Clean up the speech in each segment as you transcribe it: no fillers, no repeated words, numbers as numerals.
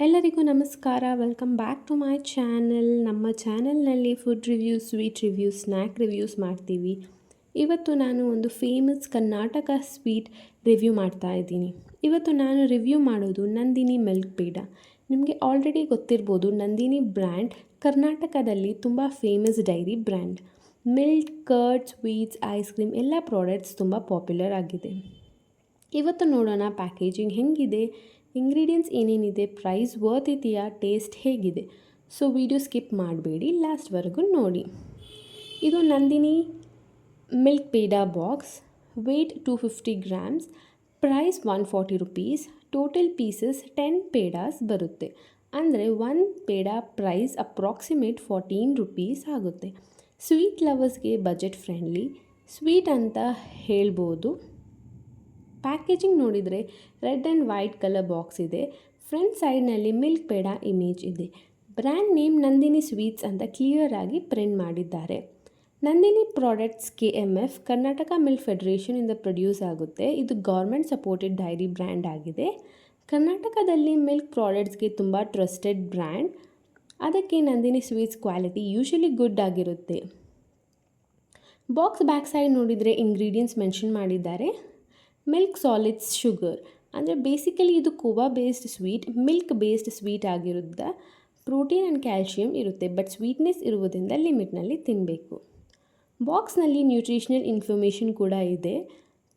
ಎಲ್ಲರಿಗೂ ನಮಸ್ಕಾರ. Welcome back to my channel. ನಮ್ಮ ಚಾನಲ್ನಲ್ಲಿ food reviews, sweet reviews, snack reviews ಮಾಡ್ತೀವಿ. ಇವತ್ತು ನಾನು ಒಂದು ಫೇಮಸ್ ಕರ್ನಾಟಕ ಸ್ವೀಟ್ ರಿವ್ಯೂ ಮಾಡ್ತಾ ಇದ್ದೀನಿ. ಇವತ್ತು ನಾನು ರಿವ್ಯೂ ಮಾಡೋದು ನಂದಿನಿ ಮಿಲ್ಕ್ ಪೇಡ. ನಿಮಗೆ ಆಲ್ರೆಡಿ ಗೊತ್ತಿರ್ಬೋದು, ನಂದಿನಿ ಬ್ರ್ಯಾಂಡ್ ಕರ್ನಾಟಕದಲ್ಲಿ ತುಂಬ famous dairy brand. Milk, curd, sweets, ice cream ಎಲ್ಲ ಪ್ರಾಡಕ್ಟ್ಸ್ ತುಂಬ ಪಾಪ್ಯುಲರ್ ಆಗಿದೆ. ಇವತ್ತು ನೋಡೋಣ ಪ್ಯಾಕೇಜಿಂಗ್ ಹೆಂಗಿದೆ, ಇಂಗ್ರೀಡಿಯೆಂಟ್ಸ್ ಏನೇನಿದೆ, ಪ್ರೈಸ್ ವರ್ತ್ ಇದೆಯಾ, ಟೇಸ್ಟ್ ಹೇಗಿದೆ. ಸೊ ವಿಡಿಯೋ ಸ್ಕಿಪ್ ಮಾಡಬೇಡಿ, ಲಾಸ್ಟ್ವರೆಗೂ ನೋಡಿ. ಇದು Nandini milk peda box. Weight 250 grams, price 140 rupees. Total pieces 10 pedas ಬರುತ್ತೆ. ಅಂದರೆ ಒಂದು ಪೇಡ ಪ್ರೈಸ್ ಅಪ್ರಾಕ್ಸಿಮೇಟ್ 14 ರುಪೀಸ್ ಆಗುತ್ತೆ. ಸ್ವೀಟ್ ಲವರ್ಸ್ಗೆ ಬಜೆಟ್ ಫ್ರೆಂಡ್ಲಿ ಸ್ವೀಟ್ ಅಂತ ಹೇಳ್ಬೋದು. ಪ್ಯಾಕೇಜಿಂಗ್ ನೋಡಿದರೆ red and white colour box ಇದೆ. ಫ್ರಂಟ್ ಸೈಡ್ನಲ್ಲಿ ಮಿಲ್ಕ್ ಪೇಡ ಇಮೇಜ್ ಇದೆ. ಬ್ರ್ಯಾಂಡ್ ನೇಮ್ ನಂದಿನಿ ಸ್ವೀಟ್ಸ್ ಅಂತ ಕ್ಲಿಯರ್ ಆಗಿ ಪ್ರಿಂಟ್ ಮಾಡಿದ್ದಾರೆ. Nandini products KMF Karnataka milk ಫೆಡರೇಷನಿಂದ ಪ್ರೊಡ್ಯೂಸ್ ಆಗುತ್ತೆ. ಇದು ಗೌರ್ಮೆಂಟ್ ಸಪೋರ್ಟೆಡ್ ಡೈರಿ ಬ್ರ್ಯಾಂಡ್ ಆಗಿದೆ. ಕರ್ನಾಟಕದಲ್ಲಿ ಮಿಲ್ಕ್ ಪ್ರಾಡಕ್ಟ್ಸ್ಗೆ ತುಂಬ ಟ್ರಸ್ಟೆಡ್ ಬ್ರ್ಯಾಂಡ್. ಅದಕ್ಕೆ Nandini sweets quality usually good ಆಗಿರುತ್ತೆ. ಬಾಕ್ಸ್ ಬ್ಯಾಕ್ ಸೈಡ್ ನೋಡಿದರೆ ಇಂಗ್ರೀಡಿಯೆಂಟ್ಸ್ ಮೆನ್ಷನ್ ಮಾಡಿದ್ದಾರೆ. ಮಿಲ್ಕ್ ಸಾಲಿಡ್ಸ್ ಶುಗರ್, ಅಂದರೆ ಬೇಸಿಕಲಿ ಇದು khoa based sweet, milk based sweet ಆಗಿರುತ್ತೆ. ಪ್ರೋಟೀನ್ ಆ್ಯಂಡ್ ಕ್ಯಾಲ್ಶಿಯಂ ಇರುತ್ತೆ, ಬಟ್ ಸ್ವೀಟ್ನೆಸ್ ಇರುವುದರಿಂದ ಲಿಮಿಟ್ನಲ್ಲಿ ತಿನ್ನಬೇಕು. ಬಾಕ್ಸ್ನಲ್ಲಿ ನ್ಯೂಟ್ರಿಷನಲ್ ಇನ್ಫಾರ್ಮೇಷನ್ ಕೂಡ ಇದೆ.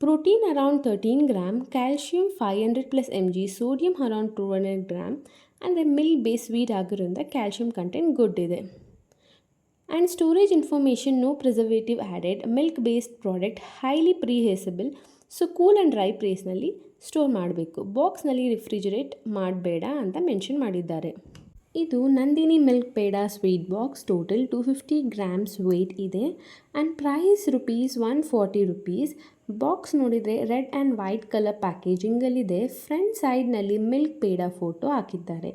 Protein around 13 gram, calcium 500+ mg, sodium around 200 gram. ಅಂದರೆ ಮಿಲ್ಕ್ ಬೇಸ್ಡ್ ಸ್ವೀಟ್ ಆಗಿರೋದ್ರಿಂದ ಕ್ಯಾಲ್ಶಿಯಂ ಕಂಟೆಂಟ್ ಗುಡ್ ಇದೆ. And storage information, no preservative added, milk based product, highly perishable. So cool and dry ಪ್ಲೇಸ್ನಲ್ಲಿ store ಮಾಡಬೇಕು. ಬಾಕ್ಸ್ನಲ್ಲಿ refrigerate ಮಾಡಬೇಡ ಅಂತ mention ಮಾಡಿದ್ದಾರೆ. ಇದು Nandini milk peda sweet box. Total 250 grams weight ಇದೆ. And price ₹140 rupees. ಬಾಕ್ಸ್ ನೋಡಿದರೆ ರೆಡ್ ಆ್ಯಂಡ್ ವೈಟ್ ಕಲರ್ ಪ್ಯಾಕೇಜಿಂಗಲ್ಲಿದೆ. ಫ್ರಂಟ್ ಸೈಡ್ನಲ್ಲಿ ಮಿಲ್ಕ್ ಪೇಡ ಫೋಟೋ ಹಾಕಿದ್ದಾರೆ.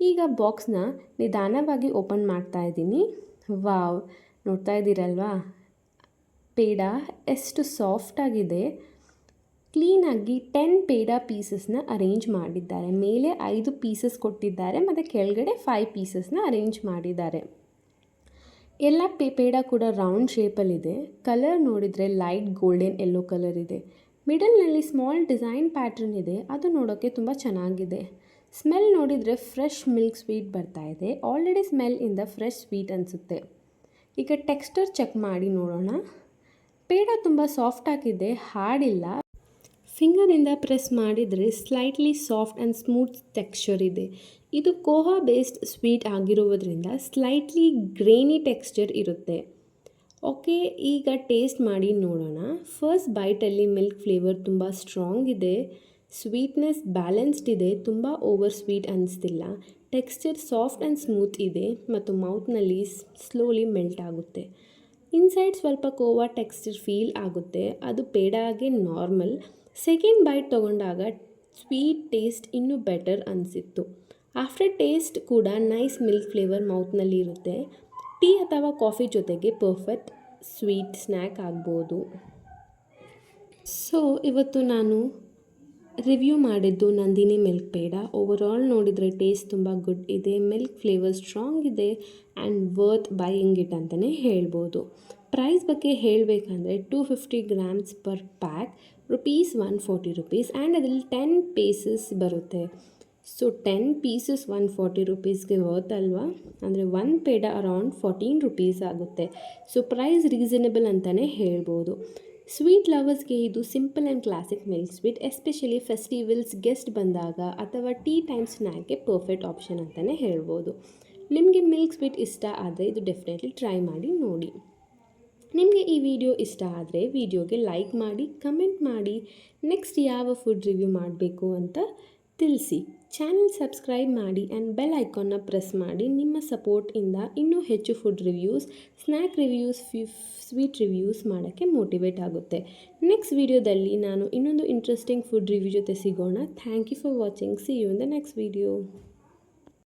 ಈಗ ಬಾಕ್ಸ್ನ ನಿಧಾನವಾಗಿ ಓಪನ್ ಮಾಡ್ತಾ ಇದ್ದೀನಿ. ವಾವ್, ನೋಡ್ತಾ ಇದ್ದೀರಲ್ವಾ ಪೇಡ ಎಷ್ಟು ಸಾಫ್ಟಾಗಿದೆ. ಕ್ಲೀನಾಗಿ 10 ಪೇಡ ಪೀಸಸ್ನ ಅರೇಂಜ್ ಮಾಡಿದ್ದಾರೆ. ಮೇಲೆ 5 ಪೀಸಸ್ ಕೊಟ್ಟಿದ್ದಾರೆ ಮತ್ತು ಕೆಳಗಡೆ 5 ಪೀಸಸ್ನ ಅರೇಂಜ್ ಮಾಡಿದ್ದಾರೆ. ಎಲ್ಲ ಪೇಡ ಕೂಡ ರೌಂಡ್ ಶೇಪಲ್ಲಿದೆ. ಕಲರ್ ನೋಡಿದರೆ ಲೈಟ್ ಗೋಲ್ಡನ್ ಯೆಲ್ಲೋ ಕಲರ್ ಇದೆ. ಮಿಡಲ್ನಲ್ಲಿ ಸ್ಮಾಲ್ ಡಿಸೈನ್ ಪ್ಯಾಟ್ರನ್ ಇದೆ, ಅದು ನೋಡೋಕ್ಕೆ ತುಂಬ ಚೆನ್ನಾಗಿದೆ. ಸ್ಮೆಲ್ ನೋಡಿದರೆ ಫ್ರೆಶ್ ಮಿಲ್ಕ್ ಸ್ವೀಟ್ ಬರ್ತಾ ಇದೆ. ಆಲ್ರೆಡಿ ಸ್ಮೆಲ್ ಇಂದ ಫ್ರೆಶ್ ಸ್ವೀಟ್ ಅನಿಸುತ್ತೆ. ಈಗ ಟೆಕ್ಸ್ಚರ್ ಚೆಕ್ ಮಾಡಿ ನೋಡೋಣ. ಪೇಡ ತುಂಬ ಸಾಫ್ಟಾಗಿದೆ, ಹಾರ್ಡಿಲ್ಲ. ಫಿಂಗರಿಂದ ಪ್ರೆಸ್ ಮಾಡಿದರೆ slightly soft and smooth texture ಇದೆ. ಇದು ಕೋವಾ ಬೇಸ್ಡ್ ಸ್ವೀಟ್ ಆಗಿರುವುದರಿಂದ ಸ್ಲೈಟ್ಲಿ ಗ್ರೇನಿ ಟೆಕ್ಸ್ಚರ್ ಇರುತ್ತೆ. ಓಕೆ, ಈಗ ಟೇಸ್ಟ್ ಮಾಡಿ ನೋಡೋಣ. ಫಸ್ಟ್ ಬೈಟಲ್ಲಿ ಮಿಲ್ಕ್ ಫ್ಲೇವರ್ ತುಂಬ ಸ್ಟ್ರಾಂಗ್ ಇದೆ. ಸ್ವೀಟ್ನೆಸ್ ಬ್ಯಾಲೆನ್ಸ್ಡ್ ಇದೆ, ತುಂಬ ಓವರ್ ಸ್ವೀಟ್ ಅನ್ನಿಸ್ತಿಲ್ಲ. ಟೆಕ್ಸ್ಚರ್ ಸಾಫ್ಟ್ ಆ್ಯಂಡ್ ಸ್ಮೂತ್ ಇದೆ ಮತ್ತು ಮೌತ್ನಲ್ಲಿ ಸ್ಲೋಲಿ ಮೆಲ್ಟ್ ಆಗುತ್ತೆ. ಇನ್ಸೈಡ್ ಸ್ವಲ್ಪ ಕೋವಾ ಟೆಕ್ಸ್ಚರ್ ಫೀಲ್ ಆಗುತ್ತೆ, ಅದು ಪೇಡಾಗೆ ನಾರ್ಮಲ್. ಸೆಕೆಂಡ್ ಬೈಟ್ ತೊಗೊಂಡಾಗ ಸ್ವೀಟ್ ಟೇಸ್ಟ್ ಇನ್ನೂ ಬೆಟರ್ ಅನಿಸಿತ್ತು. ಆಫ್ಟರ್ ಟೇಸ್ಟ್ ಕೂಡ ನೈಸ್ ಮಿಲ್ಕ್ ಫ್ಲೇವರ್ ಮೌತ್ನಲ್ಲಿ ಇರುತ್ತೆ. ಟೀ ಅಥವಾ ಕಾಫಿ ಜೊತೆಗೆ ಪರ್ಫೆಕ್ಟ್ ಸ್ವೀಟ್ ಸ್ನ್ಯಾಕ್ ಆಗ್ಬೋದು. ಸೊ ಇವತ್ತು ನಾನು ರಿವ್ಯೂ ಮಾಡಿದ್ದು ನಂದಿನಿ ಮಿಲ್ಕ್ ಪೇಡ. ಓವರಾಲ್ ನೋಡಿದರೆ ಟೇಸ್ಟ್ ತುಂಬ ಗುಡ್ ಇದೆ, ಮಿಲ್ಕ್ ಫ್ಲೇವರ್ ಸ್ಟ್ರಾಂಗ್ ಇದೆ ಆ್ಯಂಡ್ ವರ್ತ್ ಬೈಯಿಂಗ್ ಇಟ್ ಅಂತಲೇ ಹೇಳ್ಬೋದು. ಪ್ರೈಸ್ ಬಗ್ಗೆ ಹೇಳಬೇಕಂದ್ರೆ 250 grams per pack, ₹140 rupees. And ಅದರಲ್ಲಿ 10 ಪೀಸಸ್ ಬರುತ್ತೆ. ಸೊ 10 ಪೀಸಸ್ 140 ರುಪೀಸ್ಗೆ ವರ್ತ್ ಅಲ್ವಾ? ಅಂದರೆ ಒಂದು ಪೇಡ ಅರೌಂಡ್ 14 ರುಪೀಸ್ ಆಗುತ್ತೆ. ಸೊ ಪ್ರೈಸ್ ರೀಸನಬಲ್ ಅಂತಲೇ ಹೇಳ್ಬೋದು. ಸ್ವೀಟ್ ಲವರ್ಸ್ಗೆ ಇದು simple and classic milk sweet, especially festivals, guest ಬಂದಾಗ ಅಥವಾ ಟೀ ಟೈಮ್ ಸ್ನ್ಯಾಕ್ಗೆ ಪರ್ಫೆಕ್ಟ್ ಆಪ್ಷನ್ ಅಂತಲೇ ಹೇಳ್ಬೋದು. ನಿಮಗೆ ಮಿಲ್ಕ್ ಸ್ವೀಟ್ ಇಷ್ಟ ಆದರೆ ಇದು ಡೆಫಿನೆಟ್ಲಿ ಟ್ರೈ ಮಾಡಿ ನೋಡಿ. ನಿಮಗೆ ಈ ವಿಡಿಯೋ ಇಷ್ಟ ಆದರೆ ವಿಡಿಯೋಗೆ ಲೈಕ್ ಮಾಡಿ, ಕಮೆಂಟ್ ಮಾಡಿ, ನೆಕ್ಸ್ಟ್ ಯಾವ ಫುಡ್ ರಿವ್ಯೂ ಮಾಡಬೇಕು ಅಂತ ತಿಳಿಸಿ. ಚಾನಲ್ ಸಬ್ಸ್ಕ್ರೈಬ್ ಮಾಡಿ ಆ್ಯಂಡ್ ಬೆಲ್ ಐಕಾನ್ನ ಪ್ರೆಸ್ ಮಾಡಿ. ನಿಮ್ಮ ಸಪೋರ್ಟಿಂದ ಇನ್ನೂ ಹೆಚ್ಚು food reviews, snack reviews, sweet reviews ಮಾಡೋಕ್ಕೆ ಮೋಟಿವೇಟ್ ಆಗುತ್ತೆ. ನೆಕ್ಸ್ಟ್ ವಿಡಿಯೋದಲ್ಲಿ ನಾನು ಇನ್ನೊಂದು ಇಂಟ್ರೆಸ್ಟಿಂಗ್ ಫುಡ್ ರಿವ್ಯೂ ಜೊತೆ ಸಿಗೋಣ. Thank you for watching. See you in the next video.